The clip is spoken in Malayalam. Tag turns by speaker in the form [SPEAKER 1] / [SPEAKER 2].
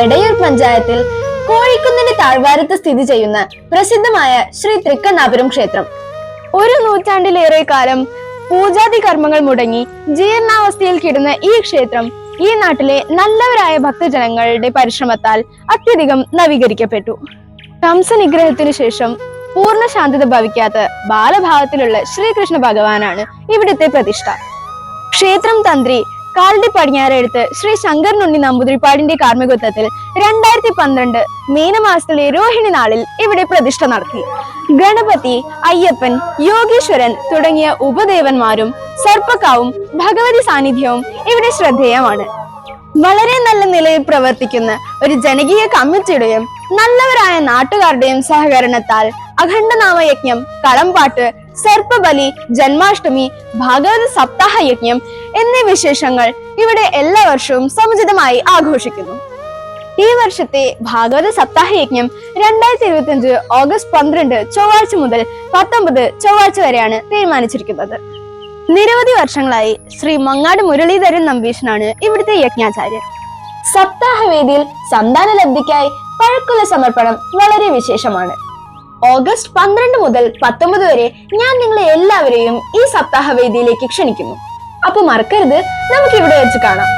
[SPEAKER 1] എടയൂർ പഞ്ചായത്തിൽ കോഴിക്കുന്നിന്റെ താഴ്വാരത്ത് സ്ഥിതി ചെയ്യുന്ന പ്രസിദ്ധമായ ശ്രീ തൃക്കണ്ണാപുരം ക്ഷേത്രം. ഒരു നൂറ്റാണ്ടിലേറെ കാലം പൂജാതി കർമ്മങ്ങൾ മുടങ്ങി ജീർണാവസ്ഥയിൽ കിടന്ന ഈ ക്ഷേത്രം ഈ നാട്ടിലെ നല്ലവരായ ഭക്തജനങ്ങളുടെ പരിശ്രമത്താൽ അത്യധികം നവീകരിക്കപ്പെട്ടു. കംസനിഗ്രഹത്തിനു ശേഷം പൂർണ്ണ ശാന്തത ഭവിക്കാത്ത ബാലഭാവത്തിലുള്ള ശ്രീകൃഷ്ണ ഭഗവാനാണ് ഇവിടുത്തെ പ്രതിഷ്ഠ. ക്ഷേത്രം തന്ത്രി കാൽഡി പടിഞ്ഞാറെടുത്ത് ശ്രീ ശങ്കരനുണ്ണി നമ്പൂതിരിപ്പാടിന്റെ കാർമ്മികത്വത്തിൽ 2012 മീനമാസത്തിലെ രോഹിണി നാളിൽ ഇവിടെ പ്രതിഷ്ഠ നടത്തി. ഗണപതി, അയ്യപ്പൻ, യോഗീശ്വരൻ തുടങ്ങിയ ഉപദേവന്മാരും സർപ്പക്കാവും ഭഗവതി സാന്നിധ്യവും ഇവിടെ ശ്രദ്ധേയമാണ്. വളരെ നല്ല നിലയിൽ പ്രവർത്തിക്കുന്ന ഒരു ജനകീയ കമ്മിറ്റിയുടെയും നല്ലവരായ നാട്ടുകാരുടെയും സഹകരണത്താൽ അഖണ്ഡനാമയജ്ഞം, കളംപാട്ട്, സർപ്പബലി, ജന്മാഷ്ടമി, ഭാഗവത സപ്താഹ യജ്ഞം എന്നീ വിശേഷങ്ങൾ ഇവിടെ എല്ലാ വർഷവും സമുചിതമായി ആഘോഷിക്കുന്നു. ഈ വർഷത്തെ ഭാഗവത സപ്താഹ യജ്ഞം 2025 ഓഗസ്റ്റ് 12 ചൊവ്വാഴ്ച മുതൽ 19 ചൊവ്വാഴ്ച വരെയാണ് തീരുമാനിച്ചിരിക്കുന്നത്. നിരവധി വർഷങ്ങളായി ശ്രീ മങ്ങാട് മുരളീധരൻ നമ്പീശനാണ് ഇവിടുത്തെ യജ്ഞാചാര്യൻ. സപ്താഹവേദിയിൽ സന്താന ലബ്ധിക്കായി പഴക്കുല സമർപ്പണം വളരെ വിശേഷമാണ്. ഓഗസ്റ്റ് 12 മുതൽ 19 വരെ ഞാൻ നിങ്ങളെ എല്ലാവരെയും ഈ സപ്താഹവേദിയിലേക്ക് ക്ഷണിക്കുന്നു. അപ്പൊ മറക്കരുത്, നമുക്ക് ഇവിടെ വെച്ച് കാണാം.